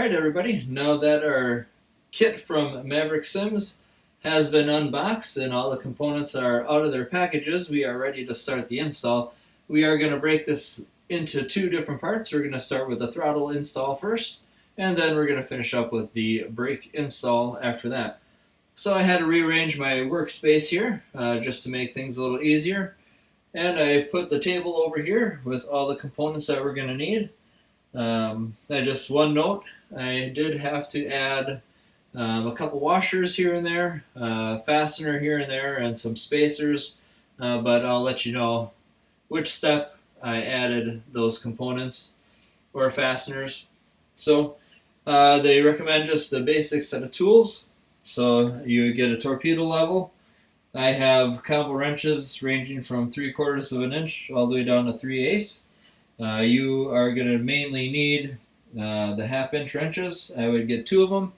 Alright everybody, now that our kit from Maverick Sims has been unboxed and all the components are out of their packages, we are ready to start the install. We are going to break this into two different parts. We're going to start with the throttle install first, and then we're going to finish up with the brake install after that. So I had to rearrange my workspace here just to make things a little easier. And I put the table over here with all the components that we're going to need. Just one note, I did have to add a couple washers here and there, fastener here and there, and some spacers, but I'll let you know which step I added those components or fasteners. So they recommend just the basic set of tools. So you get a torpedo level. I have combo wrenches ranging from 3/4 of an inch all the way down to 3/8. You are going to mainly need the 1/2 inch wrenches. I would get 2 of them.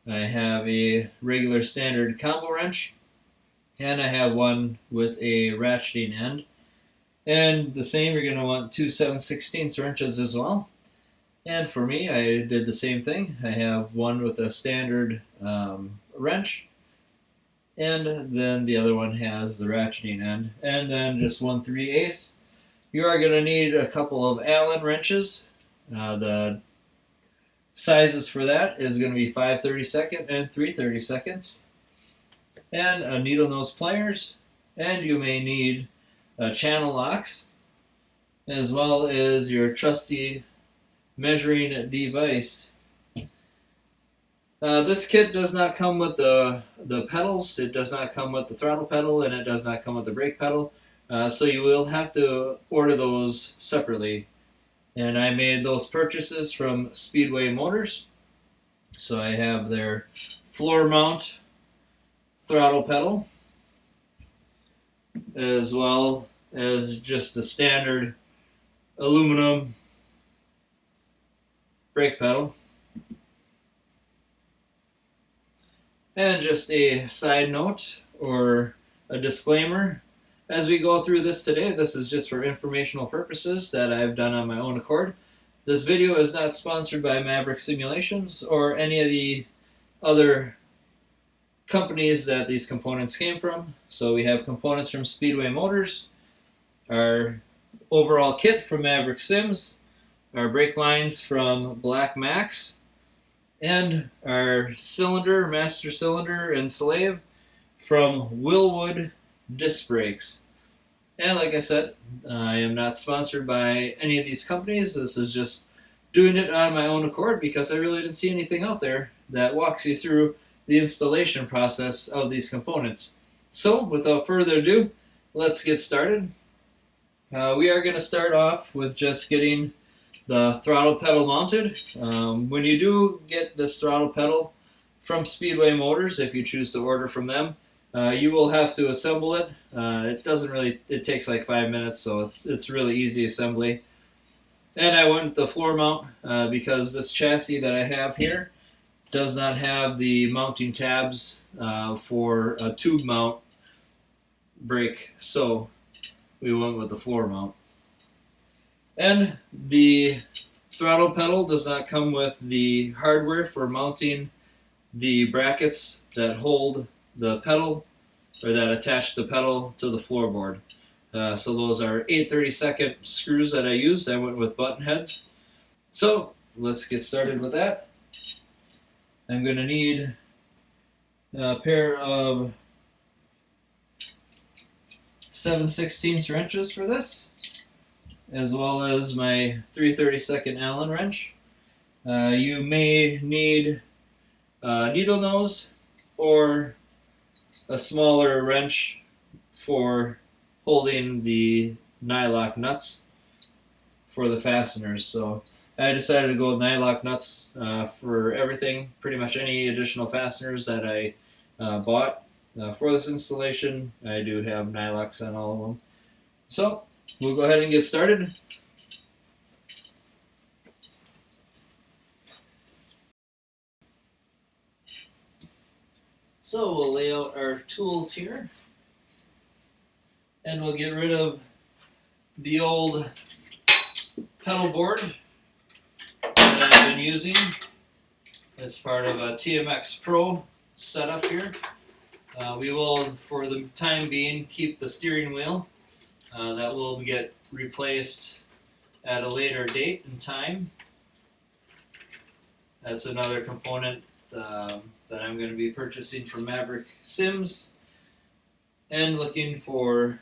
I have a regular standard combo wrench, and I have one with a ratcheting end. And the same, you're going to want 2 7/16 wrenches as well. And for me, I did the same thing. I have one with a standard wrench, and then the other one has the ratcheting end, and then just 1 3/8. You are going to need a couple of Allen wrenches. The sizes for that is going to be 5/32 and 3/32, and a needle nose pliers, and you may need channel locks, as well as your trusty measuring device. This kit does not come with the pedals. It does not come with the throttle pedal, and it does not come with the brake pedal. So you will have to order those separately. And I made those purchases from Speedway Motors. So I have their floor mount throttle pedal, as well as just the standard aluminum brake pedal. And just a side note or a disclaimer, as we go through this today, this is just for informational purposes that I've done on my own accord. This video is not sponsored by Maverick Simulations or any of the other companies that these components came from. So we have components from Speedway Motors, our overall kit from Maverick Sims, our brake lines from Black Max, and our cylinder, master cylinder and slave from Willwood disc brakes. And like I said, I am not sponsored by any of these companies. This is just doing it on my own accord because I really didn't see anything out there that walks you through the installation process of these components. So without further ado, let's get started. We are going to start off with just getting the throttle pedal mounted. When you do get this throttle pedal from Speedway Motors, if you choose to order from them, you will have to assemble it. It takes like 5 minutes, so it's really easy assembly. And I went with the floor mount because this chassis that I have here does not have the mounting tabs for a tube mount brake, so we went with the floor mount. And the throttle pedal does not come with the hardware for mounting the brackets that hold the pedal, or that attach the pedal to the floorboard. So those are 8/32 screws that I used. I went with button heads. So let's get started with that. I'm going to need a pair of 7/16 wrenches for this, as well as my 3/32 Allen wrench. You may need a needle nose or a smaller wrench for holding the nylock nuts for the fasteners. So I decided to go with nylock nuts for everything, pretty much any additional fasteners that I bought for this installation. I do have nylocks on all of them. So we'll go ahead and get started. So we'll lay out our tools here, and we'll get rid of the old pedal board that I've been using as part of a TMX Pro setup here. We will, for the time being, keep the steering wheel. That will get replaced at a later date and time. That's another component that I'm going to be purchasing from Maverick Sims, and looking for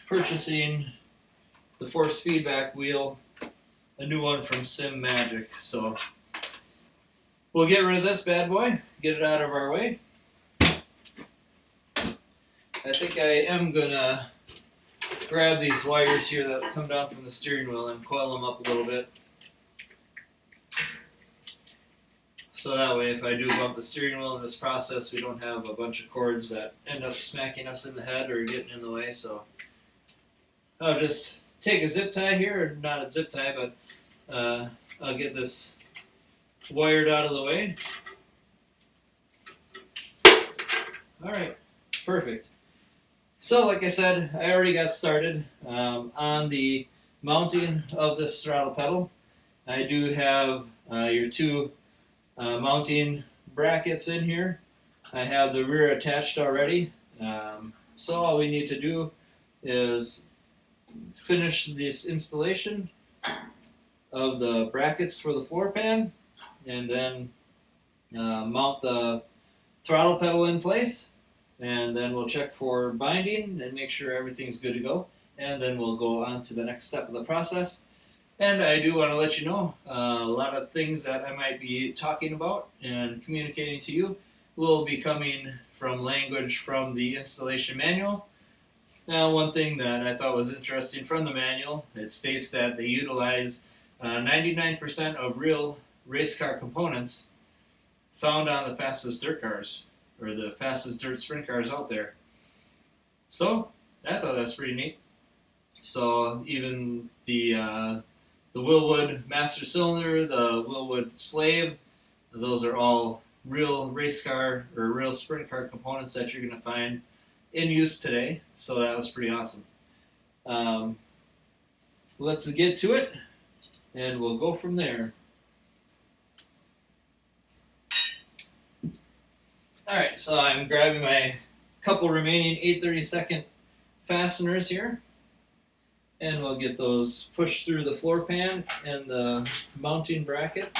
purchasing the force feedback wheel, a new one from Sim Magic. So we'll get rid of this bad boy, get it out of our way. I think I am gonna grab these wires here that come down from the steering wheel and coil them up a little bit. So that way, if I do bump the steering wheel in this process, we don't have a bunch of cords that end up smacking us in the head or getting in the way. So I'll just take a zip tie here, or not a zip tie, but I'll get this wired out of the way. Alright, perfect. So like I said, I already got started on the mounting of this throttle pedal. I do have your two mounting brackets in here. I have the rear attached already. So all we need to do is finish this installation of the brackets for the floor pan, and then mount the throttle pedal in place, and then we'll check for binding and make sure everything's good to go, and then we'll go on to the next step of the process. And I do want to let you know a lot of things that I might be talking about and communicating to you will be coming from language from the installation manual. Now, one thing that I thought was interesting from the manual, it states that they utilize 99% of real race car components found on the fastest dirt cars, or the fastest dirt sprint cars out there. So I thought that was pretty neat. So even the Willwood Master Cylinder, the Willwood Slave, those are all real race car or real sprint car components that you're going to find in use today. So that was pretty awesome. Let's get to it, and we'll go from there. Alright, so I'm grabbing my couple remaining 8/32 fasteners here, and we'll get those pushed through the floor pan and the mounting bracket.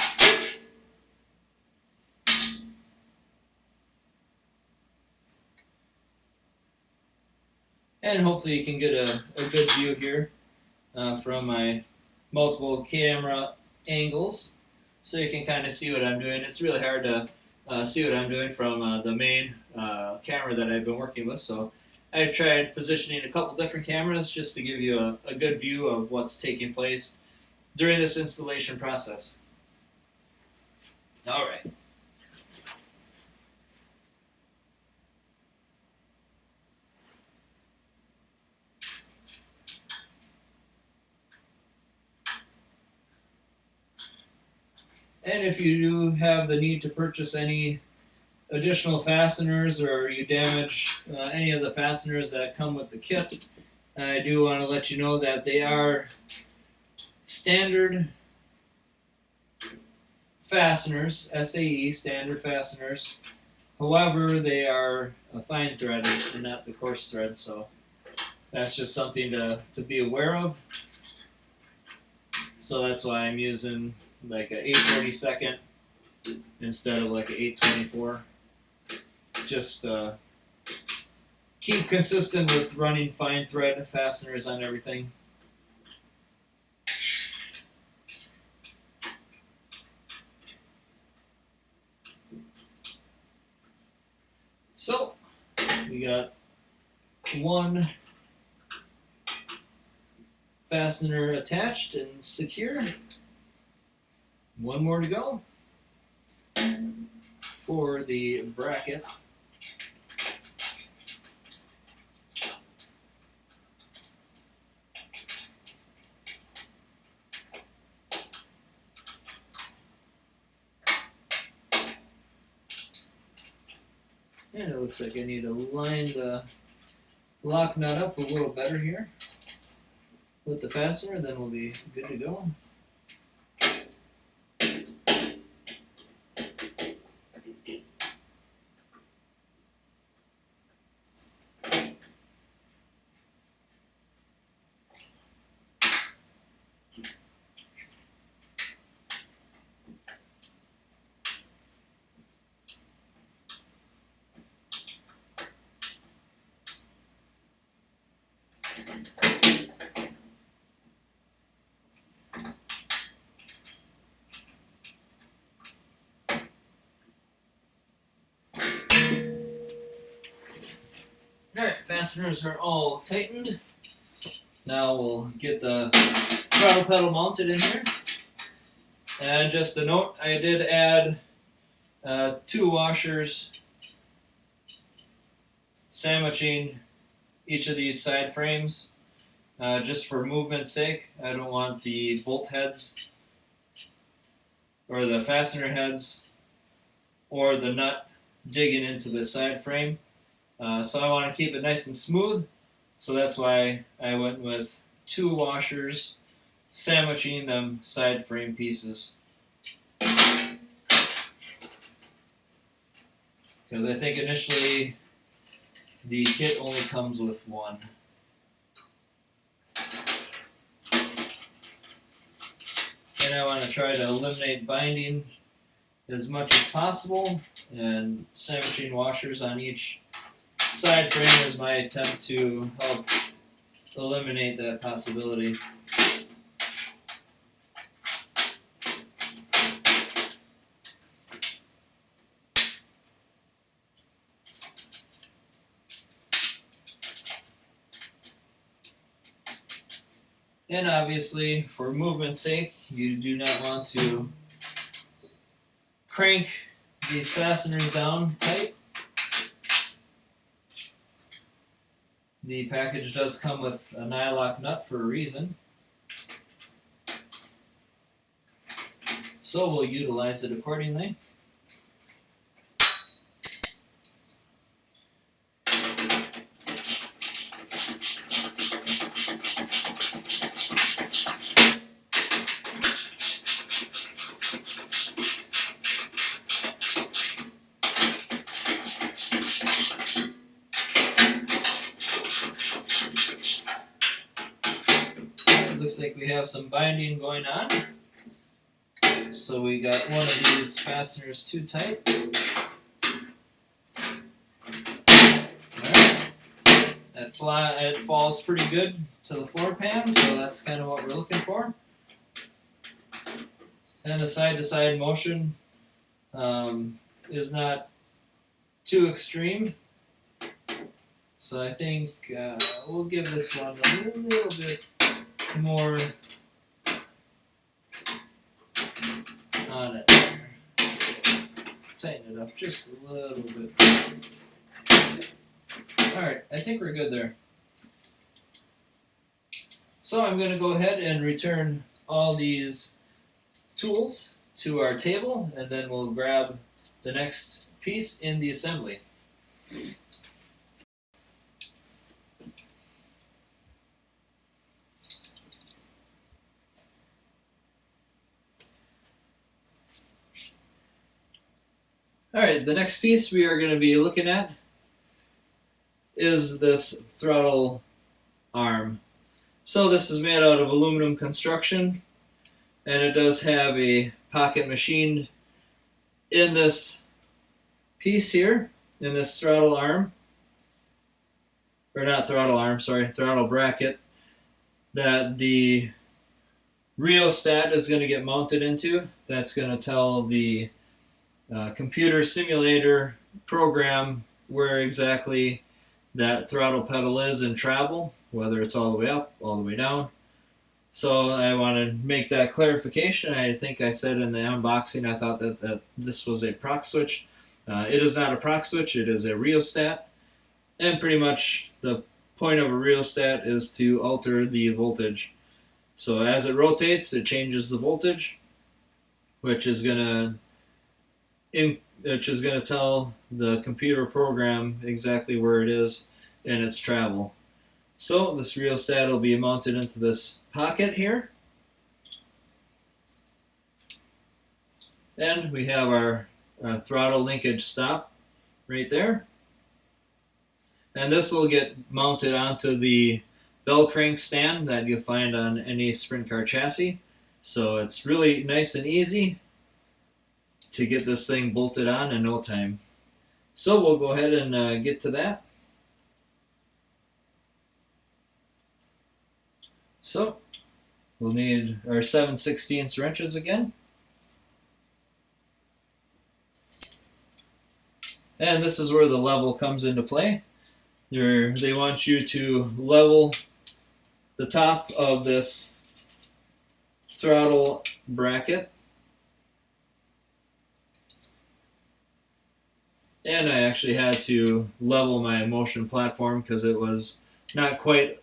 And hopefully you can get a good view here from my multiple camera angles, so you can kind of see what I'm doing. It's really hard to see what I'm doing from the main camera that I've been working with, so I tried positioning a couple different cameras just to give you a good view of what's taking place during this installation process. All right. And if you do have the need to purchase any additional fasteners, or you damage any of the fasteners that come with the kit, I do want to let you know that they are standard fasteners, SAE standard fasteners. However, they are a fine thread and not the coarse thread, so that's just something to be aware of. So that's why I'm using like a 8/32 instead of like a 8/24. Just keep consistent with running fine thread fasteners on everything. So we got one fastener attached and secure. One more to go for the bracket. And it looks like I need to line the lock nut up a little better here with the fastener, then we'll be good to go. Alright, fasteners are all tightened. Now we'll get the throttle pedal mounted in here. And just a note, I did add 2 washers sandwiching each of these side frames just for movement's sake. I don't want the bolt heads or the fastener heads or the nut digging into the side frame. So I want to keep it nice and smooth, so that's why I went with 2 washers sandwiching them side frame pieces. Because I think initially the kit only comes with 1. And I want to try to eliminate binding as much as possible, and sandwiching washers on each side frame is my attempt to help eliminate that possibility. And obviously, for movement's sake, you do not want to crank these fasteners down tight. The package does come with a nylock nut for a reason, so we'll utilize it accordingly. Looks like we have some binding going on. So we got one of these fasteners too tight. Alright. It falls pretty good to the floor pan, so that's kind of what we're looking for. And the side-to-side motion is not too extreme. So I think we'll give this one a little bit more on it there. Tighten it up just a little bit. Alright, I think we're good there. So I'm going to go ahead and return all these tools to our table, and then we'll grab the next piece in the assembly. Alright, the next piece we are going to be looking at is this throttle arm. So this is made out of aluminum construction, and it does have a pocket machined in this piece here, in this throttle arm, or not throttle arm, sorry, throttle bracket, that the rheostat is going to get mounted into. That's going to tell the computer simulator program where exactly that throttle pedal is in travel, whether it's all the way up, all the way down. So I want to make that clarification. I think I said in the unboxing I thought that this was a proc switch. It is not a proc switch, it is a rheostat. And pretty much the point of a rheostat is to alter the voltage. So as it rotates, it changes the voltage, which is going to tell the computer program exactly where it is in its travel. So this rheostat will be mounted into this pocket here. And we have our throttle linkage stop right there. And this will get mounted onto the bell crank stand that you'll find on any sprint car chassis. So it's really nice and easy to get this thing bolted on in no time. So we'll go ahead and get to that. So we'll need our 7/16 wrenches again. And this is where the level comes into play. They want you to level the top of this throttle bracket. And I actually had to level my motion platform because it was not quite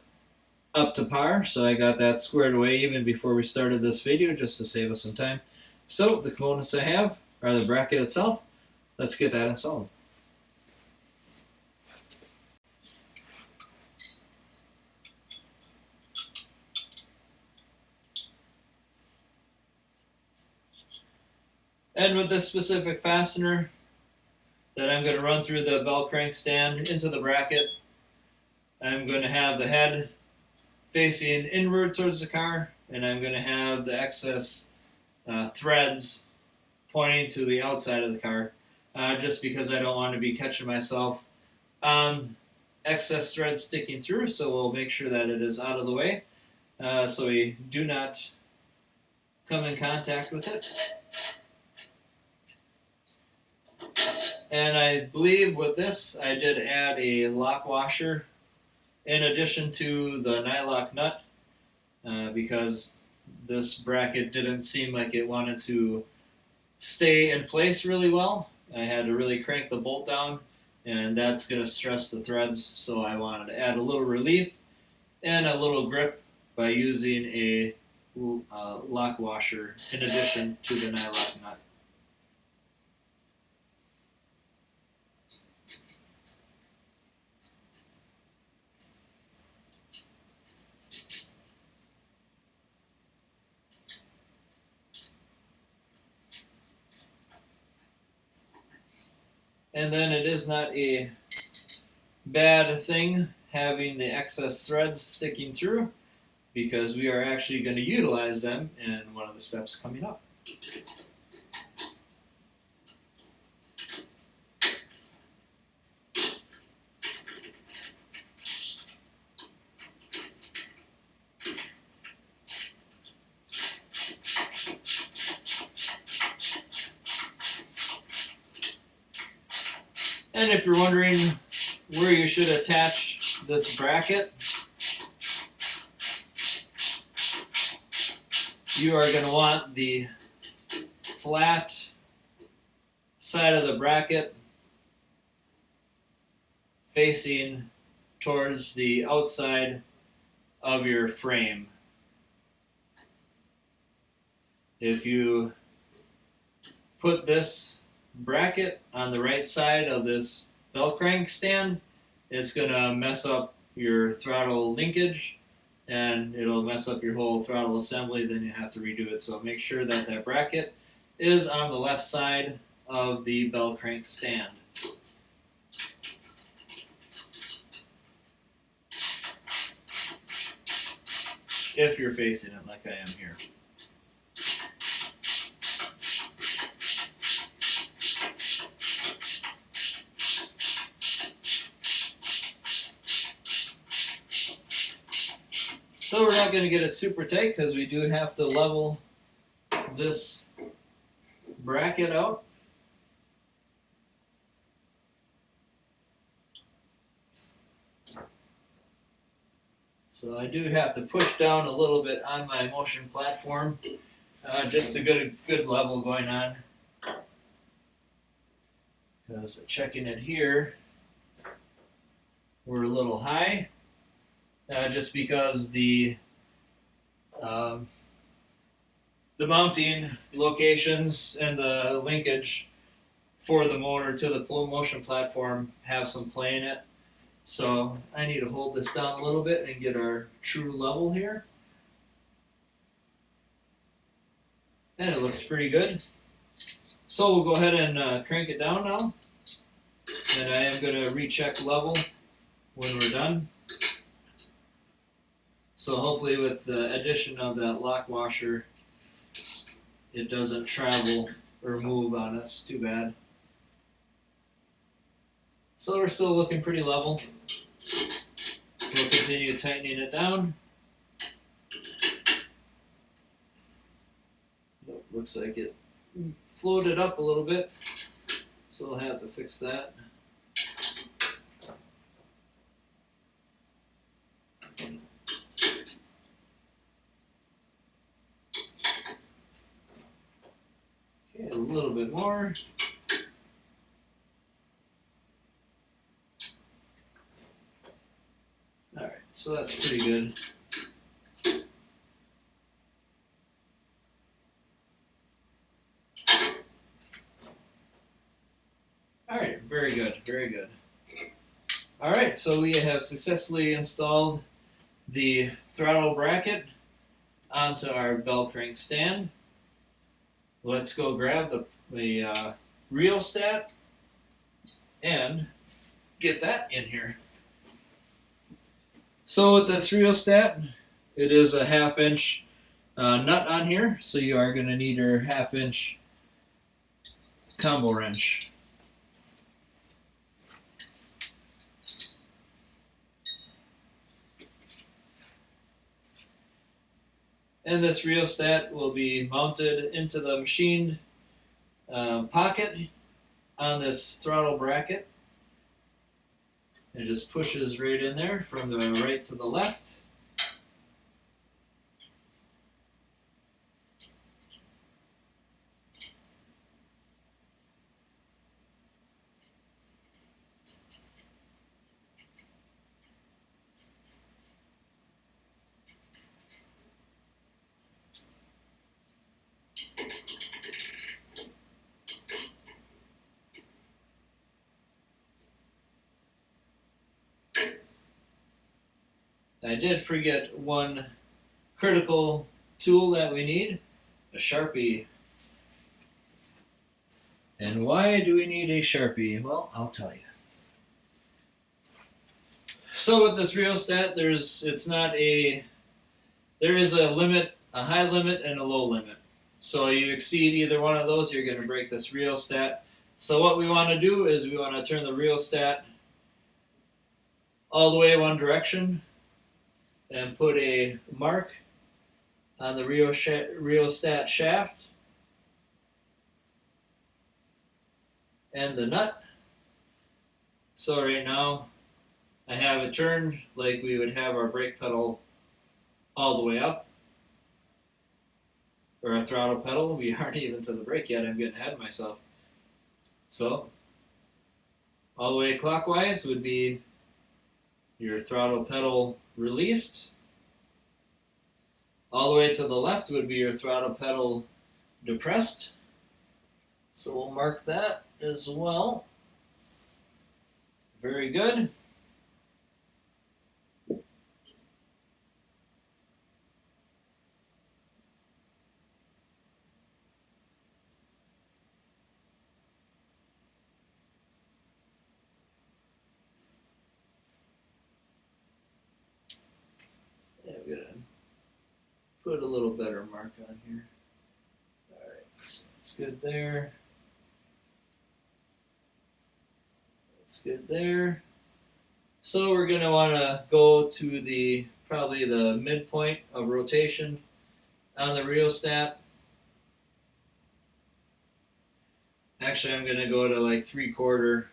up to par, so I got that squared away even before we started this video just to save us some time. So the components I have are the bracket itself. Let's get that installed. And with this specific fastener that I'm going to run through the bell crank stand into the bracket, I'm going to have the head facing inward towards the car, and I'm going to have the excess threads pointing to the outside of the car, just because I don't want to be catching myself on excess threads sticking through, so we'll make sure that it is out of the way so we do not come in contact with it. And I believe with this, I did add a lock washer in addition to the nylock nut because this bracket didn't seem like it wanted to stay in place really well. I had to really crank the bolt down, and that's going to stress the threads, so I wanted to add a little relief and a little grip by using a lock washer in addition to the nylock nut. And then it is not a bad thing having the excess threads sticking through, because we are actually going to utilize them in one of the steps coming up. And if you're wondering where you should attach this bracket, you are going to want the flat side of the bracket facing towards the outside of your frame. If you put this bracket on the right side of this bell crank stand, it's going to mess up your throttle linkage and it'll mess up your whole throttle assembly. Then you have to redo it. So make sure that that bracket is on the left side of the bell crank stand. If you're facing it like I am here. So we're not going to get it super tight because we do have to level this bracket out. So I do have to push down a little bit on my motion platform just to get a good level going on. Because checking it here, we're a little high. Just because the mounting locations and the linkage for the motor to the motion platform have some play in it. So I need to hold this down a little bit and get our true level here. And it looks pretty good. So we'll go ahead and crank it down now. And I am going to recheck level when we're done. So hopefully with the addition of that lock washer, it doesn't travel or move on us too bad. So we're still looking pretty level. We'll continue tightening it down. Looks like it floated up a little bit, so we'll have to fix that. Okay, a little bit more. Alright, so that's pretty good. Alright, very good, very good. Alright, so we have successfully installed the throttle bracket onto our bell crank stand. Let's go grab the rheostat and get that in here. So with this rheostat, it is a 1/2 inch nut on here, so you are going to need your 1/2 inch combo wrench. And this rheostat will be mounted into the machined pocket on this throttle bracket. It just pushes right in there from the right to the left. I did forget one critical tool that we need, a Sharpie. And why do we need a Sharpie? Well, I'll tell you. So with this rheostat, there is a limit, a high limit and a low limit. So you exceed either one of those, you're going to break this rheostat. So what we want to do is we want to turn the rheostat all the way one direction and put a mark on the rheostat shaft and the nut. So right now I have it turned like we would have our brake pedal all the way up, or our throttle pedal. We aren't even to the brake yet, I'm getting ahead of myself. So all the way clockwise would be your throttle pedal released. All the way to the left would be your throttle pedal depressed. So we'll mark that as well. Very good. Yeah, we're gonna put a little better mark on here. Alright, so that's good there. That's good there. So we're going to want to go to probably the midpoint of rotation on the rheostat. Actually, I'm going to go to like 3/4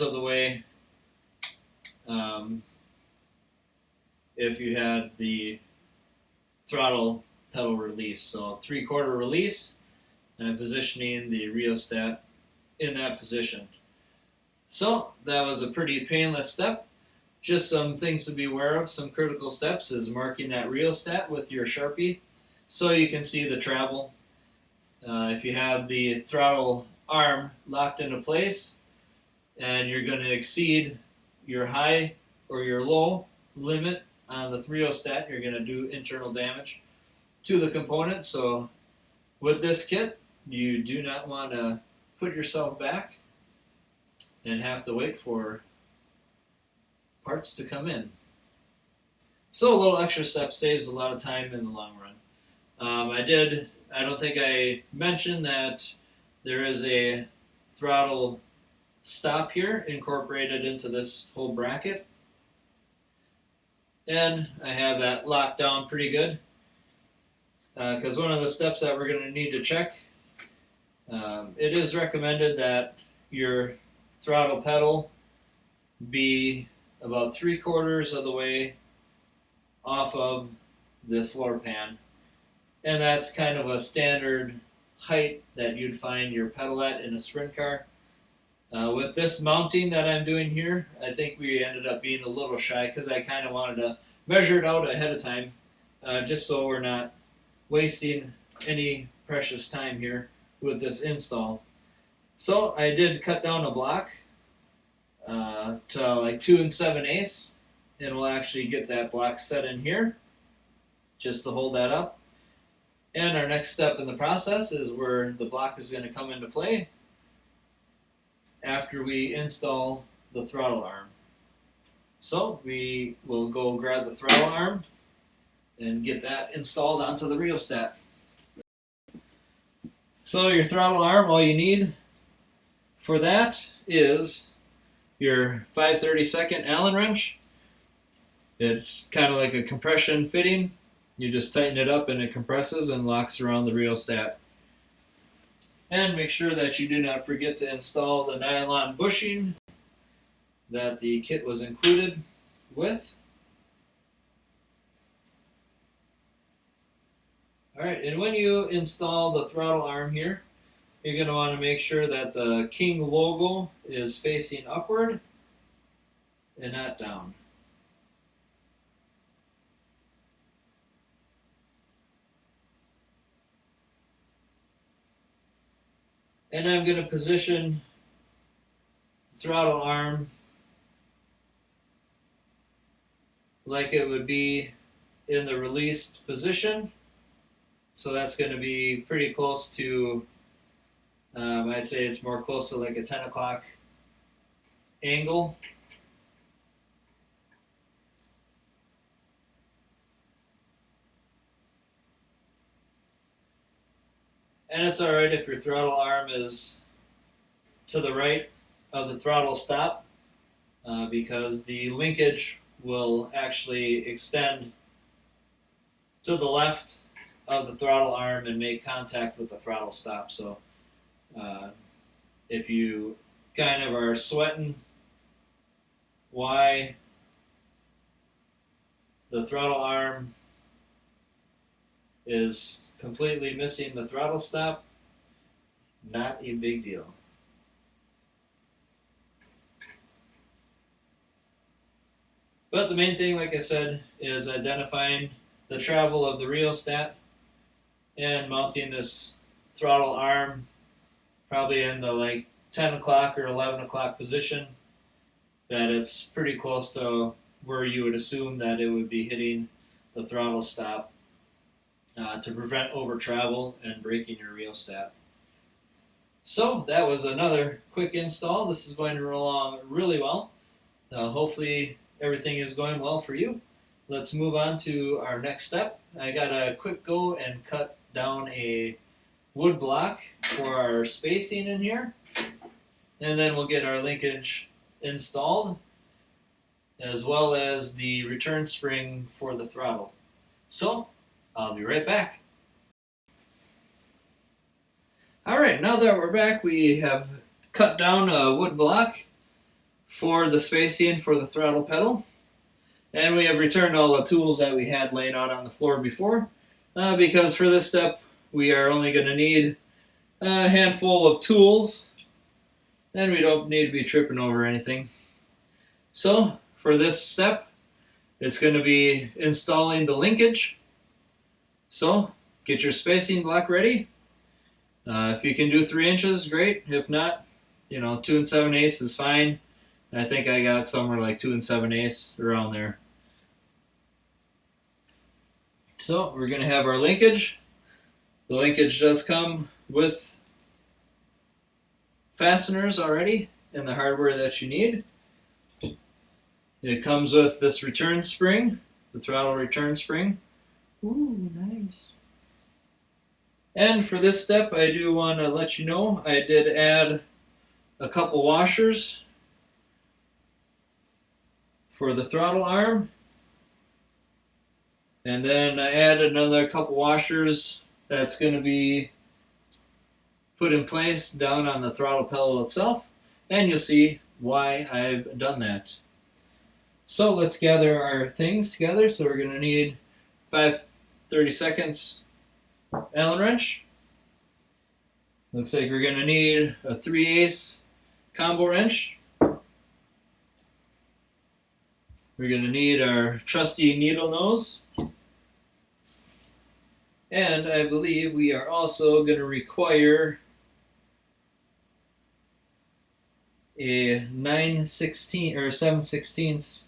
of the way. If you had the throttle pedal release. So 3/4 release, and I'm positioning the rheostat in that position. So that was a pretty painless step. Just some things to be aware of, some critical steps is marking that rheostat with your Sharpie so you can see the travel. If you have the throttle arm locked into place and you're going to exceed your high or your low limit on the rheostat, you're going to do internal damage to the component. So with this kit, you do not want to put yourself back and have to wait for parts to come in. So a little extra step saves a lot of time in the long run. I don't think I mentioned that there is a throttle stop here incorporated into this whole bracket. And I have that locked down pretty good. because one of the steps that we're going to need to check, it is recommended that your throttle pedal be about 3/4 of the way off of the floor pan. And that's kind of a standard height that you'd find your pedal at in a sprint car. With this mounting that I'm doing here, I think we ended up being a little shy because I kind of wanted to measure it out ahead of time, just so we're not wasting any precious time here with this install. So I did cut down a block to like 2 7/8, and we'll actually get that block set in here just to hold that up. And our next step in the process is where the block is going to come into play after we install the throttle arm. So we will go grab the throttle arm and get that installed onto the rheostat. So your throttle arm, all you need for that is your 5/32 Allen wrench. It's kind of like a compression fitting. You just tighten it up and it compresses and locks around the rheostat. And make sure that you do not forget to install the nylon bushing that the kit was included with. Alright, and when you install the throttle arm here, you're going to want to make sure that the King logo is facing upward and not down. And I'm going to position the throttle arm like it would be in the released position. So that's going to be pretty close to, I'd say it's more close to like a 10 o'clock angle. And it's alright if your throttle arm is to the right of the throttle stop, because the linkage will actually extend to the left of the throttle arm and make contact with the throttle stop. So if you kind of are sweating why the throttle arm is completely missing the throttle stop, not a big deal. But the main thing, like I said, is identifying the travel of the rheostat and mounting this throttle arm probably in the like 10 o'clock or 11 o'clock position, that it's pretty close to where you would assume that it would be hitting the throttle stop, to prevent over travel and breaking your rheostat. So that was another quick install. This is going to run along really well. Hopefully everything is going well for you. Let's move on to our next step. I got to quick go and cut down a wood block for our spacing in here, and then we'll get our linkage installed as well as the return spring for the throttle. So I'll be right back. Alright, now that we're back, we have cut down a wood block for the spacing for the throttle pedal, and we have returned all the tools that we had laying out on the floor before, because for this step we are only going to need a handful of tools, and we don't need to be tripping over anything. So for this step, it's going to be installing the linkage. So get your spacing block ready. If you can do 3 inches, great. If not, 2 7/8 is fine. I think I got somewhere like 2 7/8 around there. So we're going to have our linkage. The linkage does come with fasteners already and the hardware that you need. It comes with this return spring, the throttle return spring. Ooh, nice. And for this step, I do want to let you know I did add a couple washers for the throttle arm And then I added another couple washers that's going to be put in place down on the throttle pedal itself, and you'll see why I've done that. So let's gather our things together. So we're going to need 5/32 Allen wrench. Looks like we're going to need a 3/8 combo wrench. We're going to need our trusty needle nose. And I believe we are also going to require a 9/16 or 7/16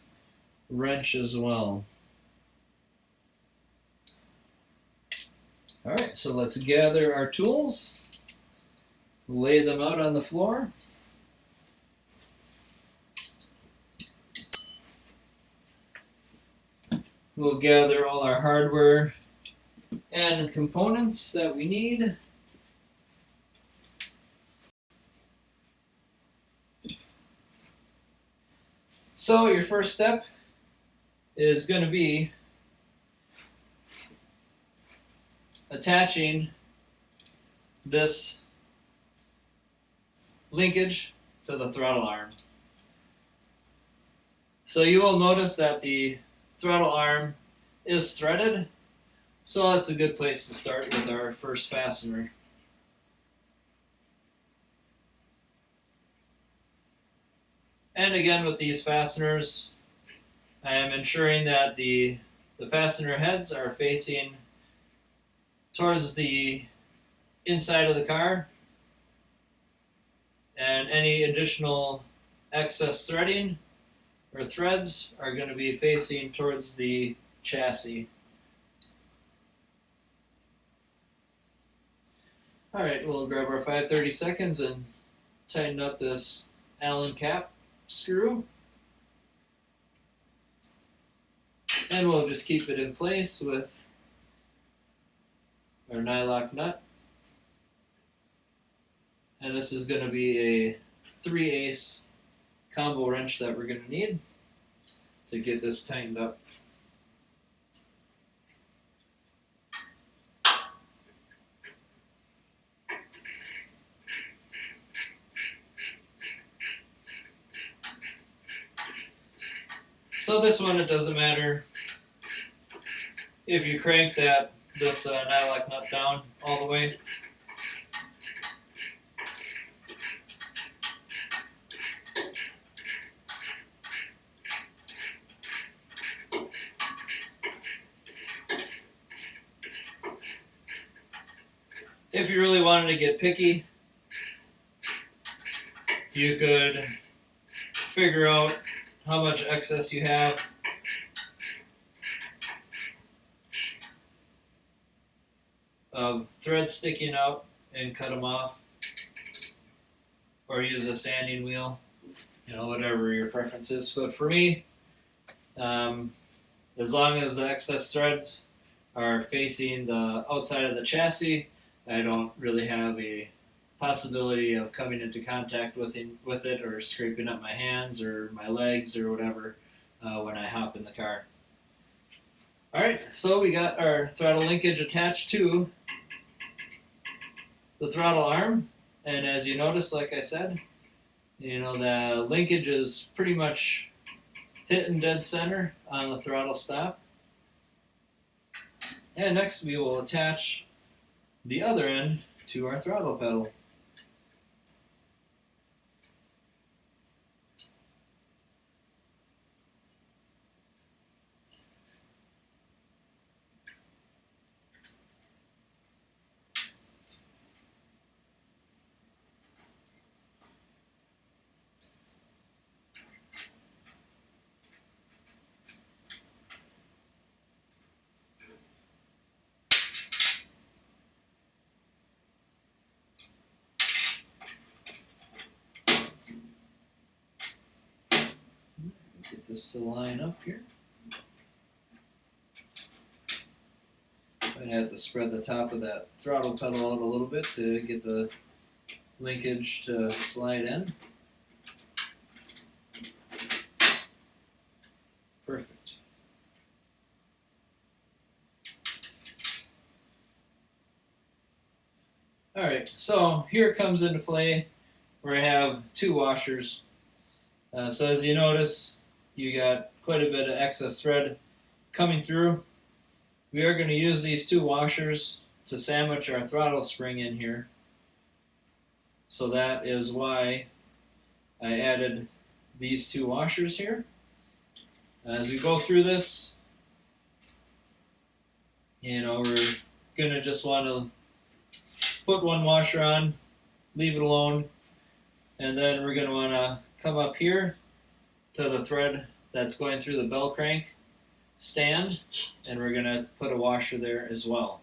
wrench as well. All right, so let's gather our tools, lay them out on the floor. We'll gather all our hardware and components that we need. So your first step is going to be attaching this linkage to the throttle arm. So you will notice that the throttle arm is threaded, so that's a good place to start with our first fastener. And again, with these fasteners, I am ensuring that the fastener heads are facing towards the inside of the car, and any additional excess threading or threads are going to be facing towards the chassis. Alright, we'll grab our 5/32 and tighten up this Allen cap screw. And we'll just keep it in place with our nylock nut. And this is going to be a 3/8 combo wrench that we're going to need to get this tightened up. So this one, it doesn't matter if you crank this nylock nut down all the way. If you really wanted to get picky, you could figure out how much excess you have of threads sticking out and cut them off, or use a sanding wheel, whatever your preference is. But for me, as long as the excess threads are facing the outside of the chassis, I don't really have a possibility of coming into contact with it or scraping up my hands or my legs or whatever when I hop in the car. Alright, so we got our throttle linkage attached to the throttle arm, and as you notice, like I said, the linkage is pretty much hitting dead center on the throttle stop. And next we will attach the other end to our throttle pedal. Get this to line up here. I'm going to have to spread the top of that throttle pedal out a little bit to get the linkage to slide in. Perfect. Alright, so here it comes into play where I have two washers. So as you notice, you got quite a bit of excess thread coming through. We are going to use these two washers to sandwich our throttle spring in here. So that is why I added these two washers here. As we go through this, we're going to just want to put one washer on, leave it alone, and then we're going to want to come up here to the thread that's going through the bell crank stand, and we're going to put a washer there as well.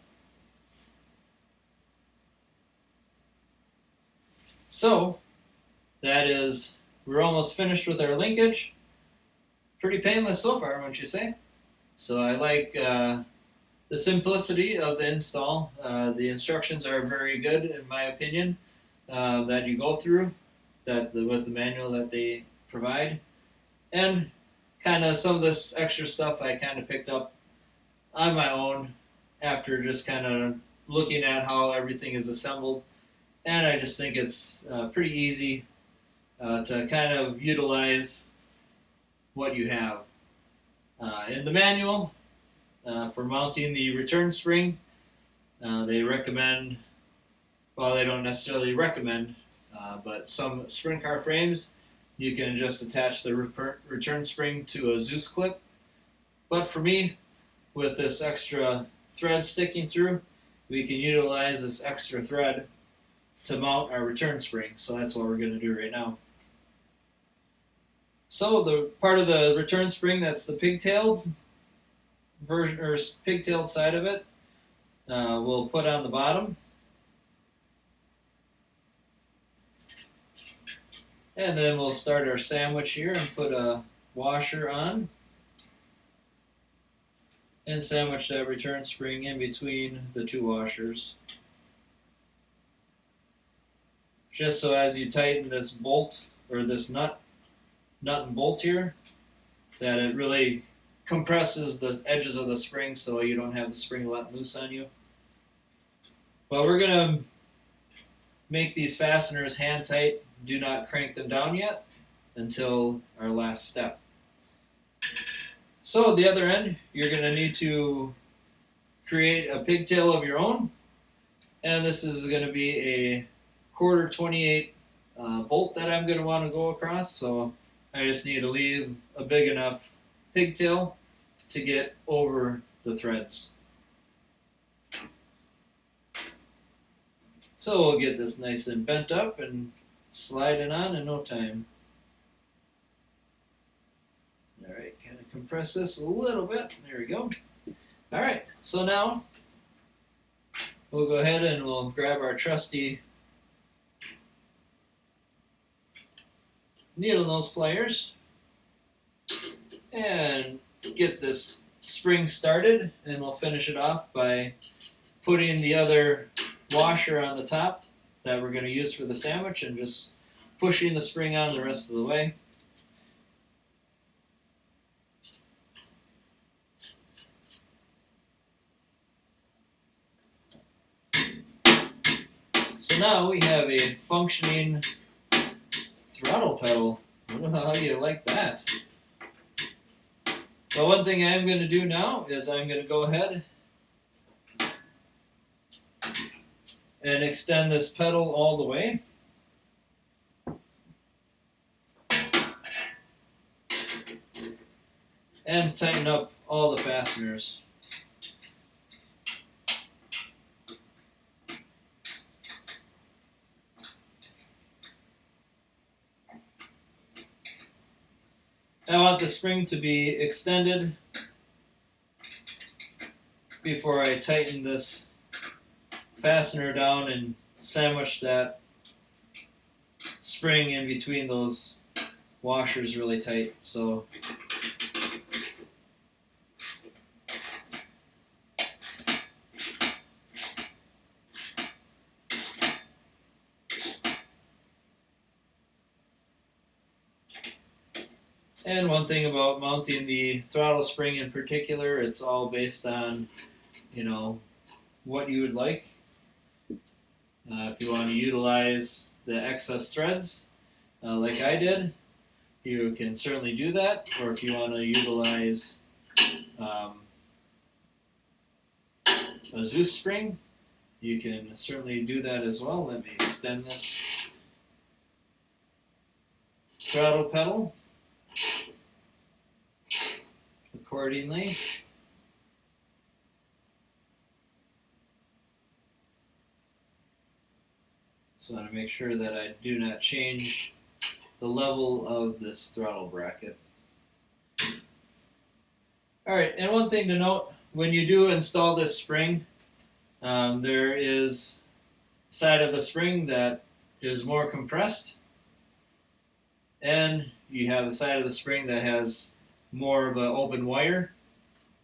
So that is, we're almost finished with our linkage. Pretty painless so far, wouldn't you say? So I like the simplicity of the install. The instructions are very good, in my opinion, that you go through with the manual that they provide. And kind of some of this extra stuff I kind of picked up on my own after just kind of looking at how everything is assembled. And I just think it's pretty easy to kind of utilize what you have. In the manual, for mounting the return spring, they recommend, well, they don't necessarily recommend, but some sprint car frames, you can just attach the return spring to a Zeus clip. But for me, with this extra thread sticking through, we can utilize this extra thread to mount our return spring. So that's what we're going to do right now. So the part of the return spring that's the pigtailed version, or pigtailed side of it, we'll put on the bottom. And then we'll start our sandwich here and put a washer on. And sandwich that return spring in between the two washers. Just so as you tighten this bolt, or this nut and bolt here, that it really compresses the edges of the spring so you don't have the spring let loose on you. But we're going to make these fasteners hand tight. Do not crank them down yet until our last step. So at the other end, you're going to need to create a pigtail of your own. And this is going to be a 1/4 28 bolt that I'm going to want to go across. So I just need to leave a big enough pigtail to get over the threads. So we'll get this nice and bent up and slide it on in no time. Alright, kind of compress this a little bit. There we go. Alright, so now we'll go ahead and we'll grab our trusty needle nose pliers and get this spring started, and we'll finish it off by putting the other washer on the top that we're going to use for the sandwich and just pushing the spring on the rest of the way. So now we have a functioning throttle pedal. How do you like that? Well, one thing I'm going to do now is I'm going to go ahead and extend this pedal all the way. And tighten up all the fasteners. I want the spring to be extended before I tighten this fastener down and sandwich that spring in between those washers really tight. So and one thing about mounting the throttle spring in particular, it's all based on, what you would like. If you want to utilize the excess threads like I did, you can certainly do that. Or if you want to utilize a Zeus spring, you can certainly do that as well. Let me extend this throttle pedal accordingly. So I want to make sure that I do not change the level of this throttle bracket. Alright, and one thing to note, when you do install this spring, there is a side of the spring that is more compressed, and you have the side of the spring that has more of an open wire.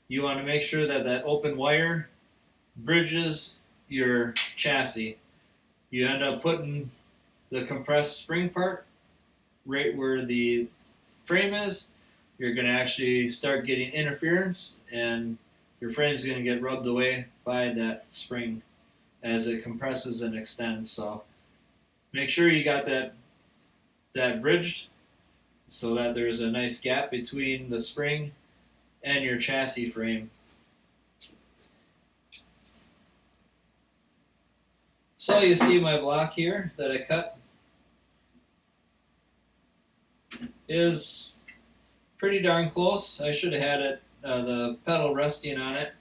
You want to make sure that that open wire bridges your chassis. You end up putting the compressed spring part right where the frame is. You're going to actually start getting interference, and your frame's going to get rubbed away by that spring as it compresses and extends. So make sure you got that bridged so that there's a nice gap between the spring and your chassis frame. So you see my block here that I cut is pretty darn close. I should have had it, the pedal resting on it,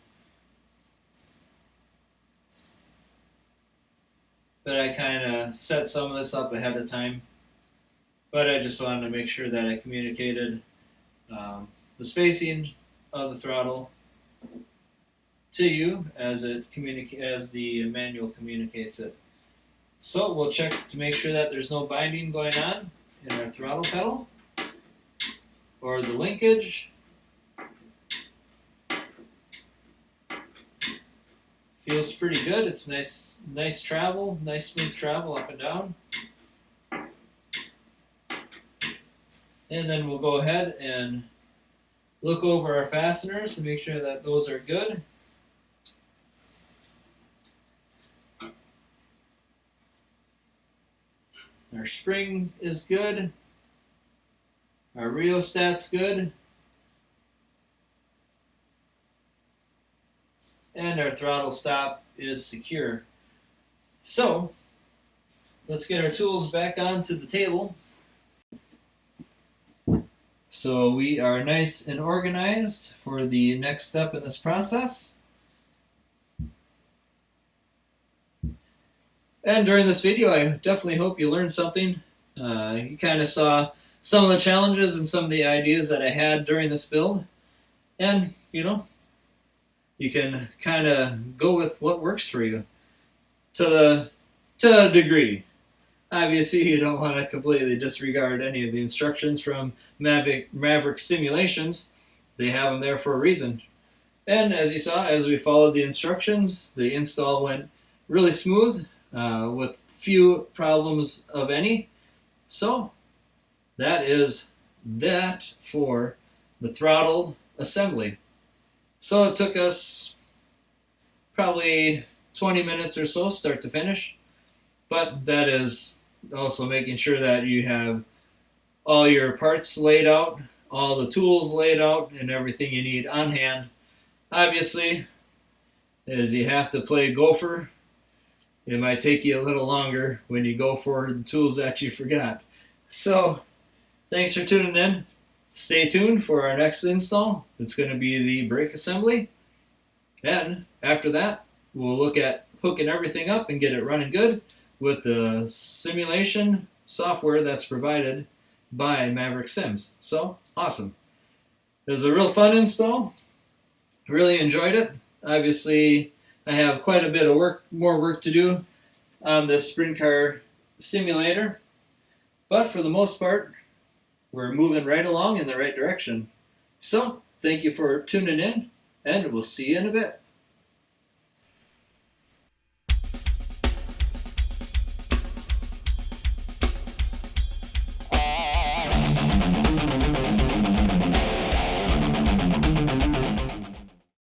but I kind of set some of this up ahead of time. But I just wanted to make sure that I communicated the spacing of the throttle to you as the manual communicates it. So we'll check to make sure that there's no binding going on in our throttle pedal or the linkage. Feels pretty good. It's nice travel, nice smooth travel up and down. And then we'll go ahead and look over our fasteners to make sure that those are good. Our spring is good. Our rheostat's good. And our throttle stop is secure. So, let's get our tools back onto the table. So we are nice and organized for the next step in this process. And during this video, I definitely hope you learned something. You kind of saw some of the challenges and some of the ideas that I had during this build. And, you can kind of go with what works for you to a degree. Obviously, you don't want to completely disregard any of the instructions from Maverick Simulations. They have them there for a reason. And as you saw, as we followed the instructions, the install went really smooth with few problems of any. So that is that for the throttle assembly. So it took us probably 20 minutes or so, start to finish. But that is also making sure that you have all your parts laid out, all the tools laid out, and everything you need on hand. Obviously, as you have to play gopher, it might take you a little longer when you go for the tools that you forgot. So, thanks for tuning in. Stay tuned for our next install. It's going to be the brake assembly. And after that, we'll look at hooking everything up and get it running good with the simulation software that's provided by Maverick Sims. So, awesome. It was a real fun install. Really enjoyed it. Obviously, I have quite a bit of more work to do on this sprint car simulator. But for the most part, we're moving right along in the right direction. So, thank you for tuning in, and we'll see you in a bit.